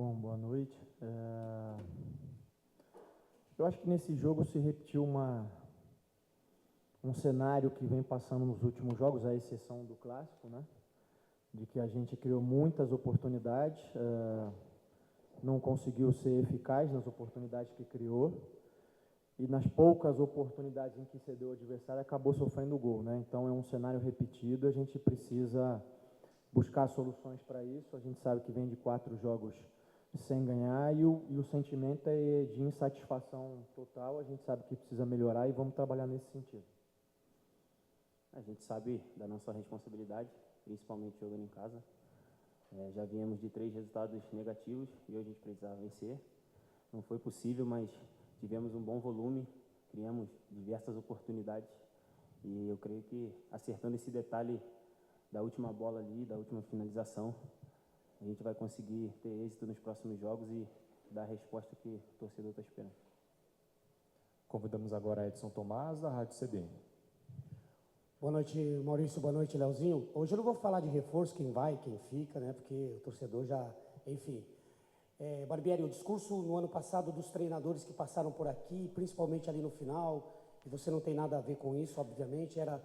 Bom, boa noite. Eu acho que nesse jogo se repetiu um cenário que vem passando nos últimos jogos, à exceção do clássico, né? De que a gente criou muitas oportunidades, não conseguiu ser eficaz nas oportunidades que criou, e nas poucas oportunidades em que cedeu o adversário, acabou sofrendo o gol, né? Então é um cenário repetido, a gente precisa buscar soluções para isso. A gente sabe que vem de 4 jogos sem ganhar e o sentimento é de insatisfação total. A gente sabe que precisa melhorar e vamos trabalhar nesse sentido. A gente sabe da nossa responsabilidade, principalmente jogando em casa. Já viemos de 3 resultados negativos e hoje a gente precisava vencer. Não foi possível, mas tivemos um bom volume, criamos diversas oportunidades e eu creio que acertando esse detalhe da última bola ali, da última finalização, a gente vai conseguir ter êxito nos próximos jogos e dar a resposta que o torcedor está esperando. Convidamos agora Edson Tomás, da Rádio CBN. Boa noite, Maurício. Boa noite, Leozinho. Hoje eu não vou falar de reforço, quem vai, quem fica, né? Porque o torcedor já... Enfim. Barbieri, o discurso no ano passado dos treinadores que passaram por aqui, principalmente ali no final, e você não tem nada a ver com isso, obviamente, era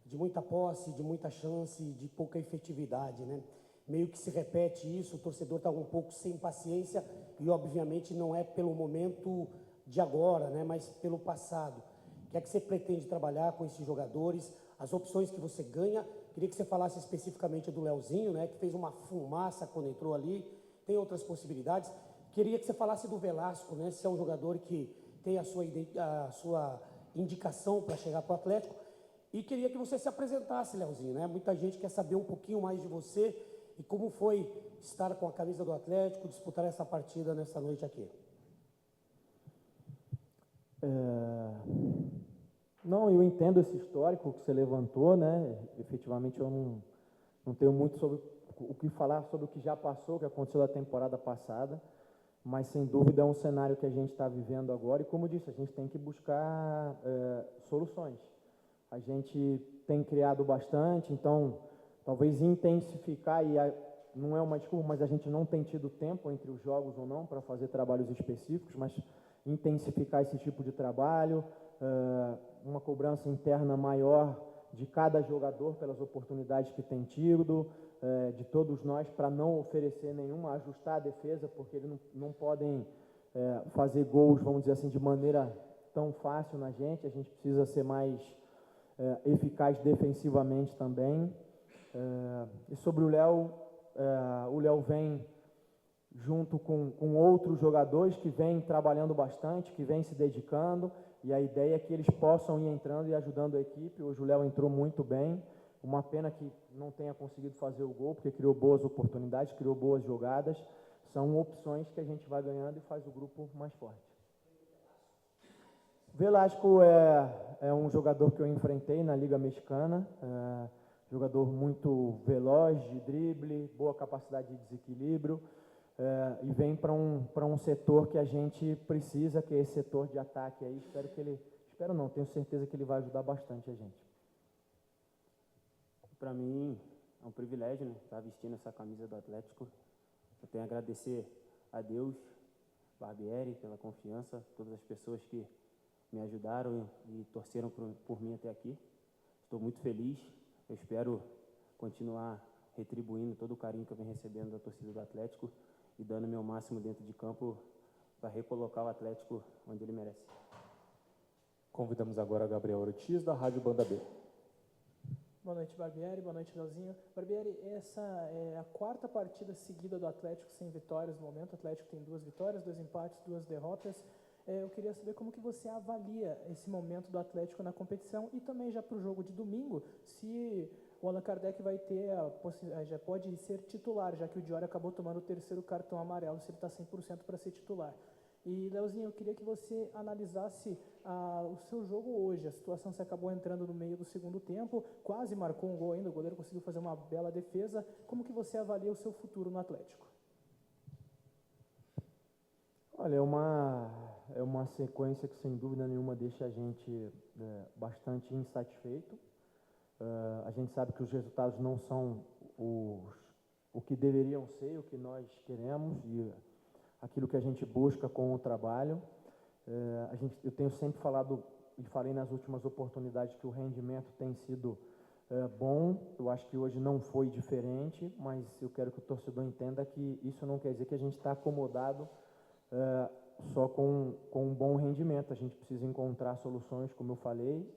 de muita posse, de muita chance, de pouca efetividade, né? Meio que se repete isso, o torcedor está um pouco sem paciência e, obviamente, não é pelo momento de agora, né? Mas pelo passado. O que é que você pretende trabalhar com esses jogadores, as opções que você ganha? Queria que você falasse especificamente do Leozinho, né? Que fez uma fumaça quando entrou ali, tem outras possibilidades. Queria que você falasse do Velasco, né? Se é um jogador que tem a sua indicação para chegar para o Atlético. E queria que você se apresentasse, Leozinho, né? Muita gente quer saber um pouquinho mais de você e como foi estar com a camisa do Atlético, disputar essa partida nessa noite aqui. Não, eu entendo esse histórico que você levantou, né? Efetivamente eu não tenho muito sobre o que falar sobre o que já passou, o que aconteceu na temporada passada, mas sem dúvida é um cenário que a gente está vivendo agora e, como eu disse, a gente tem que buscar soluções. A gente tem criado bastante, então talvez intensificar, não é uma desculpa, mas a gente não tem tido tempo entre os jogos ou não para fazer trabalhos específicos, mas intensificar esse tipo de trabalho, uma cobrança interna maior de cada jogador pelas oportunidades que tem tido, de todos nós, para não oferecer nenhuma, ajustar a defesa, porque eles não podem fazer gols, vamos dizer assim, de maneira tão fácil na gente. A gente precisa ser mais eficaz defensivamente também. E sobre o Léo vem junto com outros jogadores que vêm trabalhando bastante, que vêm se dedicando, e a ideia é que eles possam ir entrando e ajudando a equipe. Hoje o Léo entrou muito bem, uma pena que não tenha conseguido fazer o gol, porque criou boas oportunidades, criou boas jogadas. São opções que a gente vai ganhando e faz o grupo mais forte. Velasco é um jogador que eu enfrentei na Liga Mexicana, jogador muito veloz, de drible, boa capacidade de desequilíbrio, e vem para um setor que a gente precisa, que é esse setor de ataque aí. Espero não, tenho certeza que ele vai ajudar bastante a gente. Para mim é um privilégio, né, estar vestindo essa camisa do Atlético. Eu tenho a agradecer a Deus, Barbieri, pela confiança, todas as pessoas que me ajudaram e torceram por mim até aqui. Estou muito feliz, eu espero continuar retribuindo todo o carinho que eu venho recebendo da torcida do Atlético e dando o meu máximo dentro de campo para recolocar o Atlético onde ele merece. Convidamos agora Gabriel Ortiz, da Rádio Banda B. Boa noite, Barbieri. Boa noite, Leozinho. Barbieri, essa é a 4ª partida seguida do Atlético sem vitórias no momento. O Atlético tem 2 vitórias, 2 empates, 2 derrotas. Eu queria saber como que você avalia esse momento do Atlético na competição e também já para o jogo de domingo, se o Allan Kardec vai ter já pode ser titular, já que o Diori acabou tomando o 3º cartão amarelo, se ele está 100% para ser titular. E, Leozinho, eu queria que você analisasse o seu jogo hoje. A situação, você acabou entrando no meio do segundo tempo, quase marcou um gol ainda, o goleiro conseguiu fazer uma bela defesa. Como que você avalia o seu futuro no Atlético? Olha, é uma sequência que, sem dúvida nenhuma, deixa a gente bastante insatisfeito. A gente sabe que os resultados não são o que deveriam ser, o que nós queremos, e aquilo que a gente busca com o trabalho. Eu tenho sempre falado, e falei nas últimas oportunidades, que o rendimento tem sido bom. Eu acho que hoje não foi diferente, mas eu quero que o torcedor entenda que isso não quer dizer que a gente está acomodado só com um bom rendimento. A gente precisa encontrar soluções, como eu falei.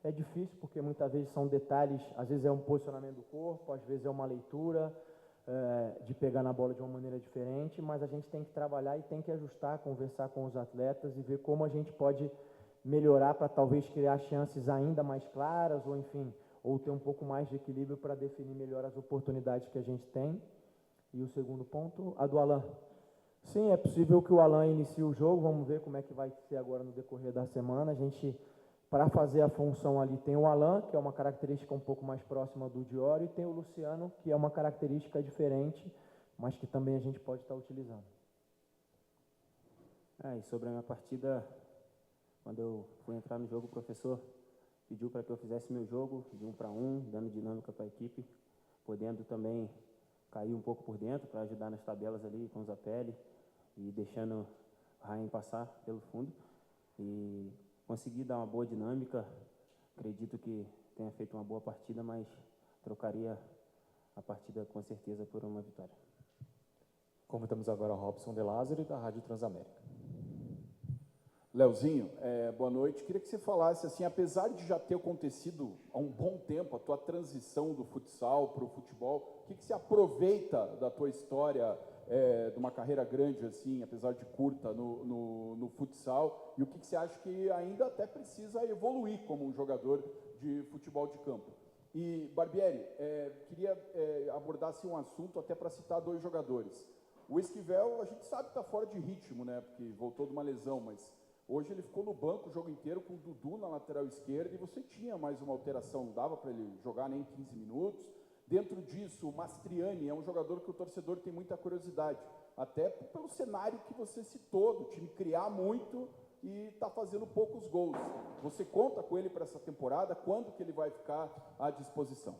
É difícil porque muitas vezes são detalhes, às vezes é um posicionamento do corpo, às vezes é uma leitura, de pegar na bola de uma maneira diferente, mas a gente tem que trabalhar e tem que ajustar, conversar com os atletas e ver como a gente pode melhorar para talvez criar chances ainda mais claras, ou enfim, ou ter um pouco mais de equilíbrio para definir melhor as oportunidades que a gente tem. E o segundo ponto, a do Alan. Sim, é possível que o Alan inicie o jogo, vamos ver como é que vai ser agora no decorrer da semana. A gente, para fazer a função ali, tem o Alan, que é uma característica um pouco mais próxima do Diório, e tem o Luciano, que é uma característica diferente, mas que também a gente pode estar utilizando. E sobre a minha partida, quando eu fui entrar no jogo, o professor pediu para que eu fizesse meu jogo de 1 para 1, dando dinâmica para a equipe, podendo também cair um pouco por dentro para ajudar nas tabelas ali com o Zapelli e deixando o Ryan passar pelo fundo. E consegui dar uma boa dinâmica. Acredito que tenha feito uma boa partida, mas trocaria a partida com certeza por uma vitória. Convidamos agora o Robson De Lázaro, da Rádio Transamérica. Leozinho, boa noite. Queria que você falasse, assim, apesar de já ter acontecido há um bom tempo a tua transição do futsal para o futebol, o que você aproveita da tua história, de uma carreira grande, assim, apesar de curta, no futsal, e o que você acha que ainda até precisa evoluir como um jogador de futebol de campo? E, Barbieri, queria abordar assim, um assunto até para citar 2 jogadores. O Esquivel, a gente sabe que está fora de ritmo, né, porque voltou de uma lesão, mas hoje ele ficou no banco o jogo inteiro com o Dudu na lateral esquerda e você tinha mais uma alteração, não dava para ele jogar nem 15 minutos. Dentro disso, o Mastriani é um jogador que o torcedor tem muita curiosidade, até pelo cenário que você citou, do time criar muito e está fazendo poucos gols. Você conta com ele para essa temporada? Quando que ele vai ficar à disposição?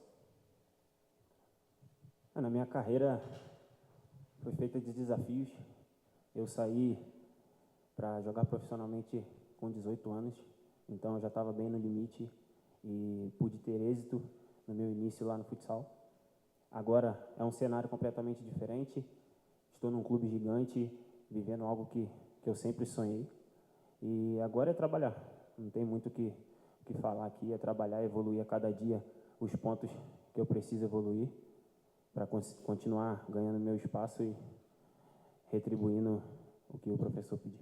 Na minha carreira foi feita de desafios. Eu saí para jogar profissionalmente com 18 anos, então eu já estava bem no limite e pude ter êxito no meu início lá no futsal. Agora é um cenário completamente diferente, estou num clube gigante, vivendo algo que eu sempre sonhei, e agora é trabalhar, não tem muito o que falar aqui, é trabalhar, evoluir a cada dia os pontos que eu preciso evoluir para continuar ganhando meu espaço e retribuindo o que o professor pediu.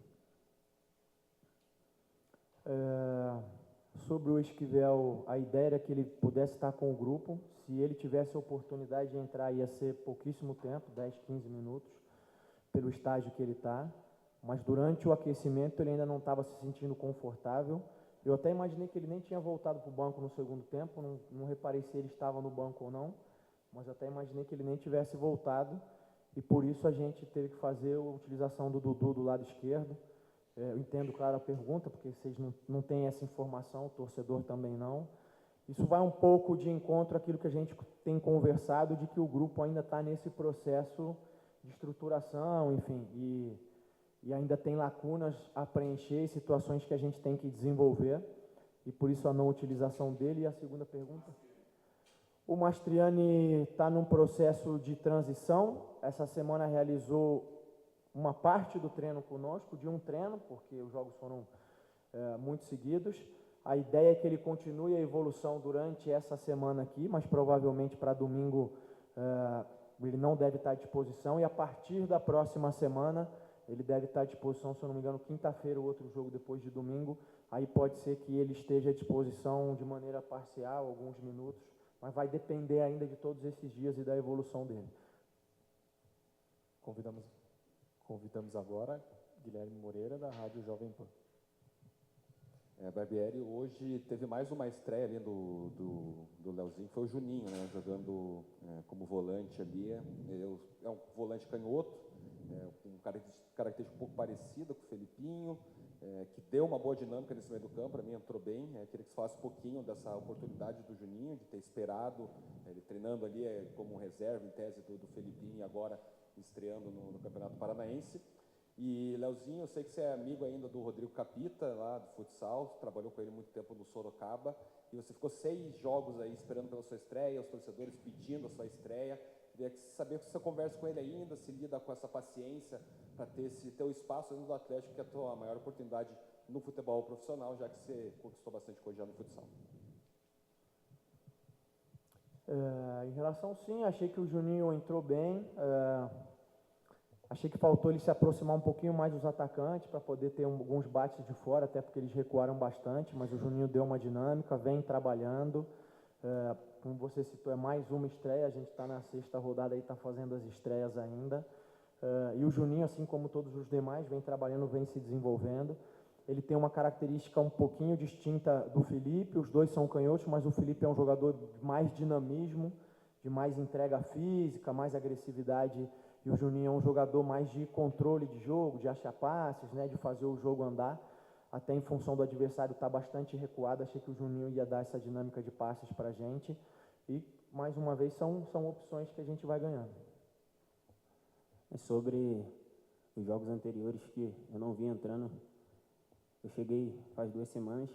Sobre o Esquivel, a ideia era que ele pudesse estar com o grupo. Se ele tivesse a oportunidade de entrar, ia ser pouquíssimo tempo, 10, 15 minutos, pelo estágio que ele está. Mas durante o aquecimento ele ainda não estava se sentindo confortável. Eu até imaginei que ele nem tinha voltado para o banco no segundo tempo, não reparei se ele estava no banco ou não, mas até imaginei que ele nem tivesse voltado, e por isso a gente teve que fazer a utilização do Dudu do lado esquerdo. Eu entendo, claro, a pergunta, porque vocês não têm essa informação, o torcedor também não. Isso vai um pouco de encontro àquilo que a gente tem conversado, de que o grupo ainda está nesse processo de estruturação, enfim, e ainda tem lacunas a preencher, situações que a gente tem que desenvolver, e por isso a não utilização dele. E a segunda pergunta? O Mastriani está num processo de transição. Essa semana realizou uma parte do treino conosco, de um treino, porque os jogos foram muito seguidos. A ideia é que ele continue a evolução durante essa semana aqui, mas provavelmente para domingo ele não deve estar à disposição, e a partir da próxima semana ele deve estar à disposição, se eu não me engano, quinta-feira, o outro jogo depois de domingo. Aí pode ser que ele esteja à disposição de maneira parcial, alguns minutos, mas vai depender ainda de todos esses dias e da evolução dele. Convidamos agora Guilherme Moreira, da Rádio Jovem Pan. Barbieri, hoje teve mais uma estreia ali do Leozinho, foi o Juninho, né, jogando como volante ali. É um volante canhoto, com característica um pouco parecida com o Felipinho, que deu uma boa dinâmica nesse meio do campo, para mim entrou bem. Queria que você falasse um pouquinho dessa oportunidade do Juninho, de ter esperado, ele treinando ali como reserva, em tese, do Felipinho, e agora estreando no Campeonato Paranaense. E, Leozinho, eu sei que você é amigo ainda do Rodrigo Capita, lá do futsal, trabalhou com ele muito tempo no Sorocaba, e você ficou 6 jogos aí esperando pela sua estreia, os torcedores pedindo a sua estreia. Queria saber se você conversa com ele ainda, se lida com essa paciência para ter esse teu espaço dentro do Atlético, que é a tua maior oportunidade no futebol profissional, já que você conquistou bastante coisa já no futsal. Em relação, sim, achei que o Juninho entrou bem. Achei que faltou ele se aproximar um pouquinho mais dos atacantes para poder ter alguns bates de fora, até porque eles recuaram bastante, mas o Juninho deu uma dinâmica, vem trabalhando. Como você citou, é mais uma estreia, a gente está na 6ª rodada e está fazendo as estreias ainda. E o Juninho, assim como todos os demais, vem trabalhando, vem se desenvolvendo. Ele tem uma característica um pouquinho distinta do Felipe, os dois são canhotos, mas o Felipe é um jogador de mais dinamismo, de mais entrega física, mais agressividade, e o Juninho é um jogador mais de controle de jogo, de achar passes, né, de fazer o jogo andar, até em função do adversário estar bastante recuado, achei que o Juninho ia dar essa dinâmica de passes para a gente, e mais uma vez são opções que a gente vai ganhando. Sobre os jogos anteriores que eu não vim entrando, eu cheguei faz 2 semanas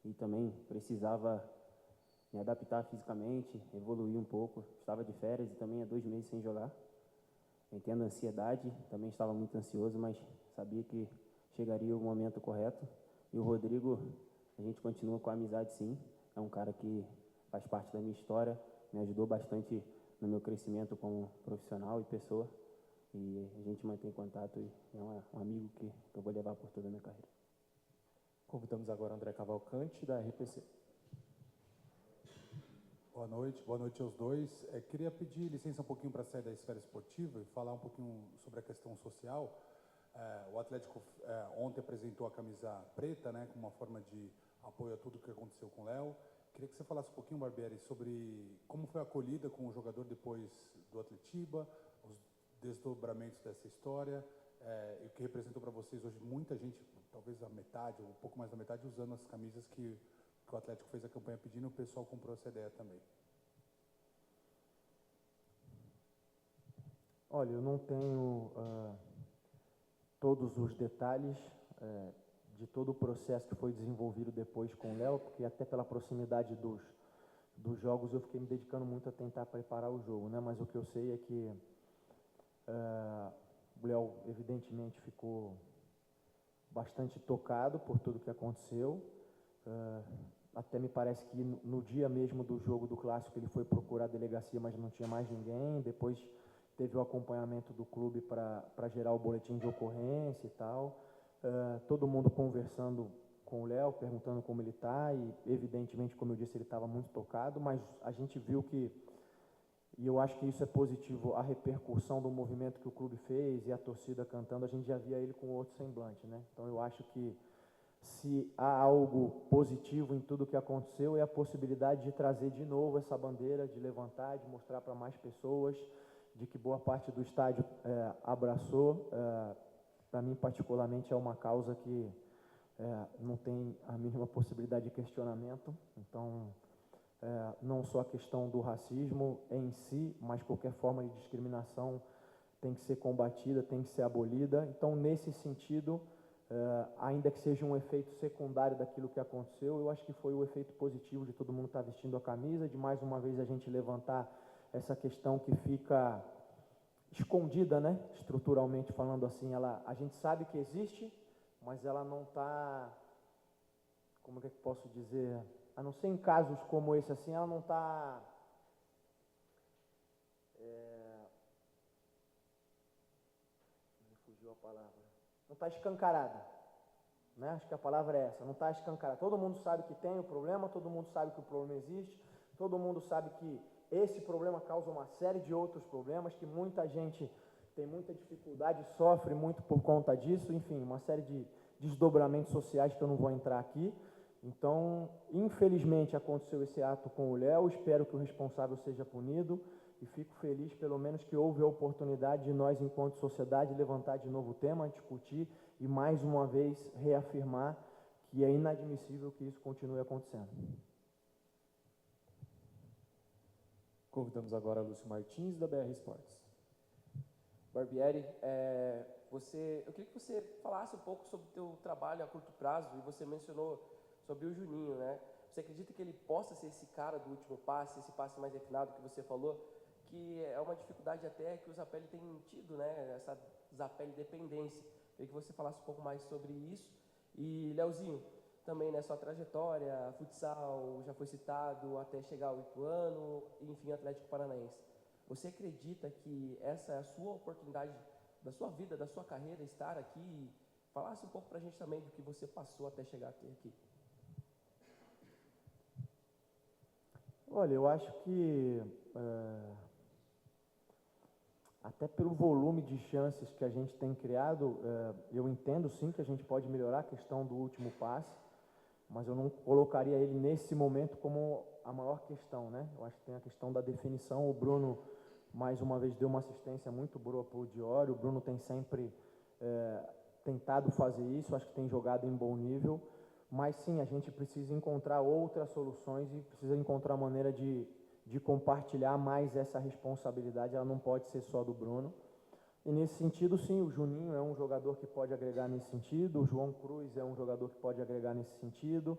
e também precisava me adaptar fisicamente, evoluir um pouco. Estava de férias e também há 2 meses sem jogar. Entendo a ansiedade, também estava muito ansioso, mas sabia que chegaria o momento correto. E o Rodrigo, a gente continua com a amizade, sim. É um cara que faz parte da minha história, me ajudou bastante no meu crescimento como profissional e pessoa. E a gente mantém contato e é um amigo que eu vou levar por toda a minha carreira. Convidamos agora André Cavalcante, da RPC. Boa noite aos dois. Queria pedir licença um pouquinho para sair da esfera esportiva e falar um pouquinho sobre a questão social. O Atlético ontem apresentou a camisa preta, né, como uma forma de apoio a tudo que aconteceu com o Léo. Queria que você falasse um pouquinho, Barbieri, sobre como foi a acolhida com o jogador depois do Atletiba, os desdobramentos dessa história, e o que representou para vocês hoje muita gente, talvez a metade, ou um pouco mais da metade, usando as camisas que o Atlético fez a campanha pedindo, o pessoal comprou essa ideia também. Olha, eu não tenho todos os detalhes de todo o processo que foi desenvolvido depois com o Léo, porque até pela proximidade dos jogos eu fiquei me dedicando muito a tentar preparar o jogo, né? Mas o que eu sei é que o Léo evidentemente ficou bastante tocado por tudo que aconteceu. Até me parece que no dia mesmo do jogo do Clássico ele foi procurar a delegacia, mas não tinha mais ninguém. Depois teve o acompanhamento do clube para gerar o boletim de ocorrência e tal. Todo mundo conversando com o Léo, perguntando como ele está, e evidentemente, como eu disse, ele estava muito tocado, mas a gente viu que, e eu acho que isso é positivo, a repercussão do movimento que o clube fez e a torcida cantando, a gente já via ele com outro semblante, né? Então eu acho que se há algo positivo em tudo o que aconteceu, é a possibilidade de trazer de novo essa bandeira, de levantar, de mostrar para mais pessoas, de que boa parte do estádio abraçou. Para mim, particularmente, é uma causa que não tem a mínima possibilidade de questionamento. Então, não só a questão do racismo em si, mas qualquer forma de discriminação tem que ser combatida, tem que ser abolida. Então, nesse sentido, ainda que seja um efeito secundário daquilo que aconteceu, eu acho que foi o efeito positivo de todo mundo estar vestindo a camisa, de mais uma vez a gente levantar essa questão que fica escondida, né? Estruturalmente falando assim, a gente sabe que existe, mas ela não está, como é que eu posso dizer, a não ser em casos como esse assim, ela não está me fugiu a palavra, não está escancarada, né? Acho que a palavra é essa, não está escancarada. Todo mundo sabe que tem o problema, todo mundo sabe que o problema existe, todo mundo sabe que esse problema causa uma série de outros problemas, que muita gente tem muita dificuldade, sofre muito por conta disso, enfim, uma série de desdobramentos sociais que eu não vou entrar aqui. Então, infelizmente, aconteceu esse ato com o Léo, espero que o responsável seja punido e fico feliz, pelo menos, que houve a oportunidade de nós, enquanto sociedade, levantar de novo o tema, discutir e, mais uma vez, reafirmar que é inadmissível que isso continue acontecendo. Convidamos agora Lúcio Martins, da BR Esportes. Barbieri, eu queria que você falasse um pouco sobre o teu trabalho a curto prazo, e você mencionou sobre o Juninho, né? Você acredita que ele possa ser esse cara do último passe, esse passe mais refinado que você falou, que é uma dificuldade até que o Zapelli tem tido, né? Essa Zapelli dependência. Eu queria que você falasse um pouco mais sobre isso. E, Leozinho, também, né, sua trajetória, futsal, já foi citado, até chegar ao Ituano, e, enfim, Atlético Paranaense. Você acredita que essa é a sua oportunidade da sua vida, da sua carreira, estar aqui? Falasse um pouco para a gente também do que você passou até chegar até aqui. Olha, eu acho que até pelo volume de chances que a gente tem criado, eu entendo sim que a gente pode melhorar a questão do último passe, mas eu não colocaria ele nesse momento como a maior questão, né? Eu acho que tem a questão da definição. O Bruno, mais uma vez, deu uma assistência muito boa para o Diori. O Bruno tem sempre tentado fazer isso, acho que tem jogado em bom nível, mas sim, a gente precisa encontrar outras soluções e precisa encontrar maneira de compartilhar mais essa responsabilidade. Ela não pode ser só do Bruno. E nesse sentido, sim, o Juninho é um jogador que pode agregar nesse sentido, o João Cruz é um jogador que pode agregar nesse sentido,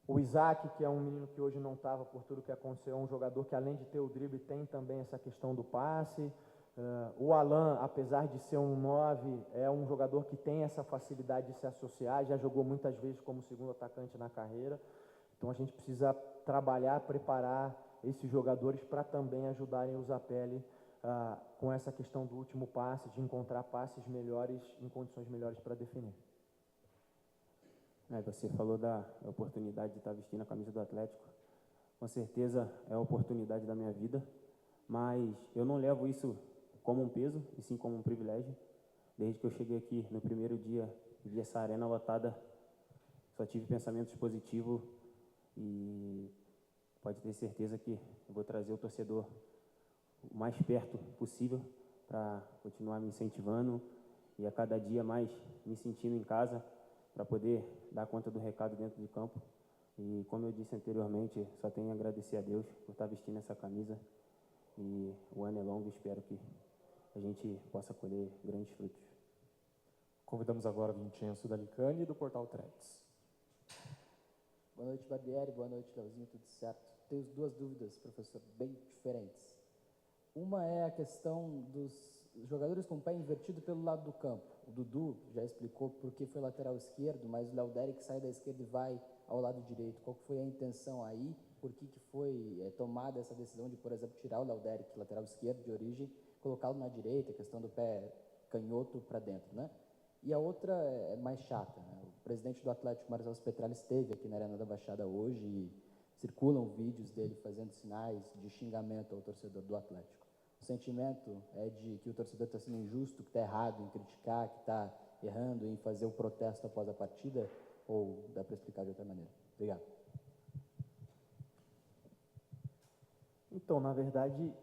o Isaac, que é um menino que hoje não estava por tudo que aconteceu, é um jogador que, além de ter o drible, tem também essa questão do passe. O Alan, apesar de ser um 9, é um jogador que tem essa facilidade de se associar, já jogou muitas vezes como segundo atacante na carreira. Então a gente precisa trabalhar, preparar esses jogadores para também ajudarem o Zapelli com essa questão do último passe, de encontrar passes melhores, em condições melhores para definir. Você falou da oportunidade de estar vestindo a camisa do Atlético. Com certeza é a oportunidade da minha vida, mas eu não levo isso como um peso, e sim como um privilégio. Desde que eu cheguei aqui no primeiro dia e vi essa arena lotada, só tive pensamentos positivos e pode ter certeza que eu vou trazer o torcedor o mais perto possível para continuar me incentivando e a cada dia mais me sentindo em casa para poder dar conta do recado dentro de campo. E como eu disse anteriormente, só tenho a agradecer a Deus por estar vestindo essa camisa, e o ano é longo, espero que a gente possa colher grandes frutos. Convidamos agora o Vincenzo Dalicani, do Portal Trends. Boa noite, Barbieri. Boa noite, Leozinho. Tudo certo? Tenho duas dúvidas, professor, bem diferentes. Uma é a questão dos jogadores com o pé invertido pelo lado do campo. O Dudu já explicou por que foi lateral esquerdo, mas o Léo Derek sai da esquerda e vai ao lado direito. Qual foi a intenção aí? Por que foi tomada essa decisão de, por exemplo, tirar o Léo Derek, lateral esquerdo de origem, colocá-lo na direita, a questão do pé canhoto para dentro, né? E a outra é mais chata, né? O presidente do Atlético, Marcelo Spetralli, esteve aqui na Arena da Baixada hoje e circulam vídeos dele fazendo sinais de xingamento ao torcedor do Atlético. O sentimento é de que o torcedor está sendo injusto, que está errado em criticar, que está errando em fazer o protesto após a partida, ou dá para explicar de outra maneira? Obrigado. Então, na verdade,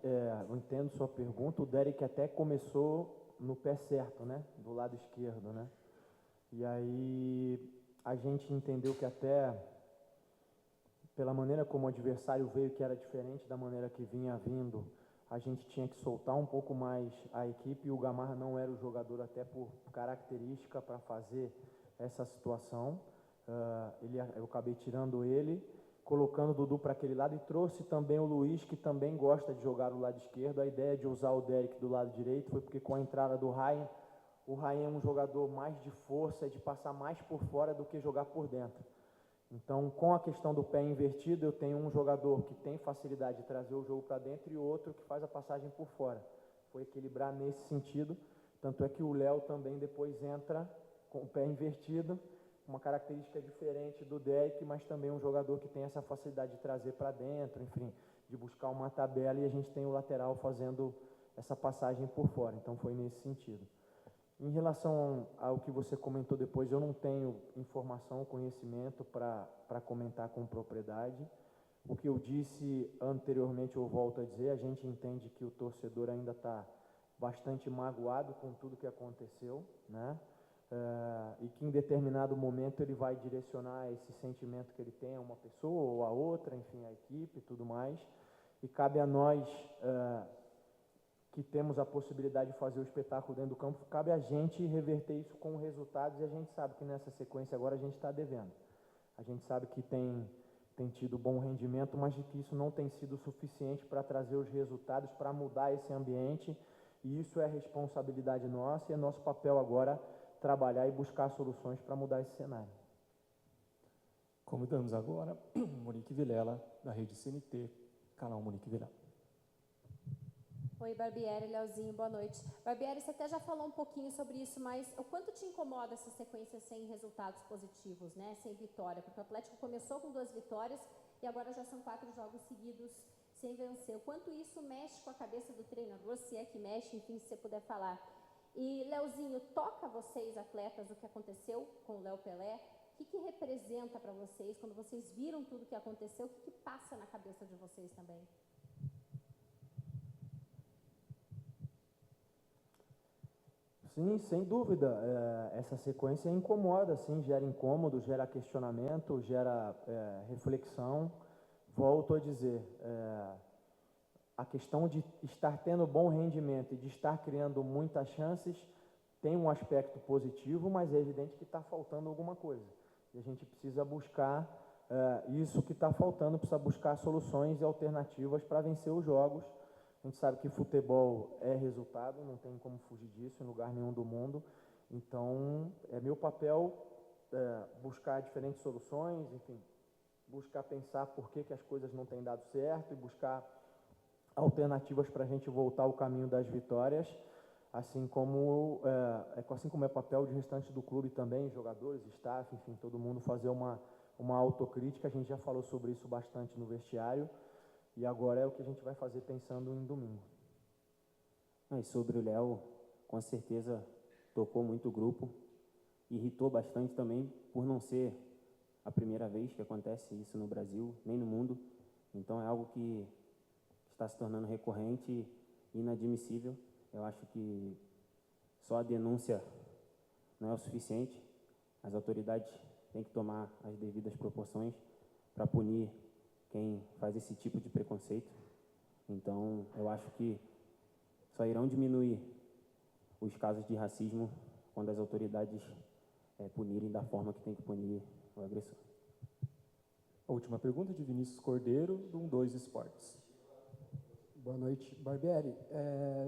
eu entendo sua pergunta. O Derek até começou no pé certo, né? Do lado esquerdo, né? E aí a gente entendeu que até pela maneira como o adversário veio, que era diferente da maneira que vinha vindo, a gente tinha que soltar um pouco mais a equipe, e o Gamarra não era o jogador, até por característica, para fazer essa situação. Eu acabei tirando ele, colocando o Dudu para aquele lado, e trouxe também o Luiz, que também gosta de jogar do lado esquerdo. A ideia de usar o Derek do lado direito foi porque, com a entrada do Ryan, o Ryan é um jogador mais de força, de passar mais por fora do que jogar por dentro. Então, com a questão do pé invertido, eu tenho um jogador que tem facilidade de trazer o jogo para dentro e outro que faz a passagem por fora. Foi equilibrar nesse sentido, tanto é que o Léo também depois entra com o pé invertido, uma característica diferente do Derek, mas também um jogador que tem essa facilidade de trazer para dentro, enfim, de buscar uma tabela, e a gente tem o lateral fazendo essa passagem por fora. Então, foi nesse sentido. Em relação ao que você comentou depois, eu não tenho informação, conhecimento para comentar com propriedade. O que eu disse anteriormente, eu volto a dizer, a gente entende que o torcedor ainda está bastante magoado com tudo que aconteceu, né? E que em determinado momento ele vai direcionar esse sentimento que ele tem a uma pessoa ou a outra, enfim, a equipe e tudo mais. E cabe a nós que temos a possibilidade de fazer o espetáculo dentro do campo, cabe a gente reverter isso com resultados, e a gente sabe que nessa sequência agora a gente está devendo. A gente sabe que tem tido bom rendimento, mas de que isso não tem sido suficiente para trazer os resultados, para mudar esse ambiente, e isso é responsabilidade nossa, e é nosso papel agora trabalhar e buscar soluções para mudar esse cenário. Convidamos agora Monique Vilela, da Rede CNT, canal Monique Vilela. Oi, Barbieri, Leozinho, boa noite. Barbieri, você até já falou um pouquinho sobre isso, mas o quanto te incomoda essa sequência sem resultados positivos, né? Sem vitória? Porque o Atlético começou com 2 vitórias e agora já são 4 jogos seguidos sem vencer. O quanto isso mexe com a cabeça do treinador, se é que mexe, enfim, se você puder falar. E, Leozinho, toca vocês, atletas, o que aconteceu com o Léo Pelé? O que representa para vocês, quando vocês viram tudo o que aconteceu, o que passa na cabeça de vocês também? Sim, sem dúvida. Essa sequência incomoda, sim, gera incômodo, gera questionamento, gera reflexão. Volto a dizer, a questão de estar tendo bom rendimento e de estar criando muitas chances tem um aspecto positivo, mas é evidente que está faltando alguma coisa. E a gente precisa buscar isso que está faltando, precisa buscar soluções e alternativas para vencer os jogos. A gente sabe que futebol é resultado, não tem como fugir disso em lugar nenhum do mundo. Então, é meu papel buscar diferentes soluções, enfim, buscar pensar por que as coisas não têm dado certo e buscar alternativas para a gente voltar ao caminho das vitórias, assim como é papel de restante do clube também, jogadores, staff, enfim, todo mundo fazer uma autocrítica. A gente já falou sobre isso bastante no vestiário. E agora é o que a gente vai fazer pensando em domingo. E sobre o Léo, com certeza tocou muito o grupo, irritou bastante também por não ser a primeira vez que acontece isso no Brasil, nem no mundo. Então é algo que está se tornando recorrente e inadmissível. Eu acho que só a denúncia não é o suficiente. As autoridades têm que tomar as devidas proporções para punir quem faz esse tipo de preconceito. Então, eu acho que só irão diminuir os casos de racismo quando as autoridades punirem da forma que tem que punir o agressor. A última pergunta de Vinícius Cordeiro, do 12 Esportes. Boa noite, Barbieri.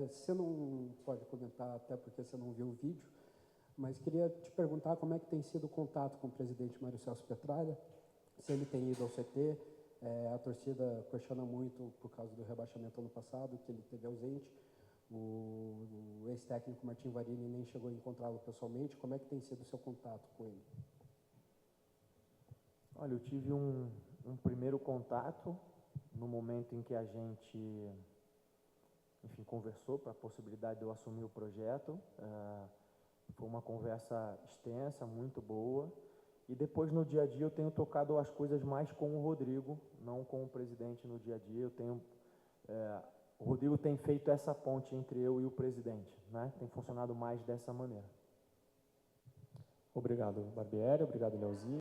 Você não pode comentar, até porque você não viu o vídeo, mas queria te perguntar como é que tem sido o contato com o presidente Mário Celso Petralha, se ele tem ido ao CT. A torcida questiona muito por causa do rebaixamento ano passado, que ele esteve ausente. O ex-técnico Martim Varini nem chegou a encontrá-lo pessoalmente. Como é que tem sido o seu contato com ele? Olha, eu tive um primeiro contato no momento em que a gente, enfim, conversou para a possibilidade de eu assumir o projeto. Foi uma conversa extensa, muito boa. E depois, no dia a dia, eu tenho tocado as coisas mais com o Rodrigo, não com o presidente no dia a dia. O Rodrigo tem feito essa ponte entre eu e o presidente, né? Tem funcionado mais dessa maneira. Obrigado, Barbieri. Obrigado, Leozinho.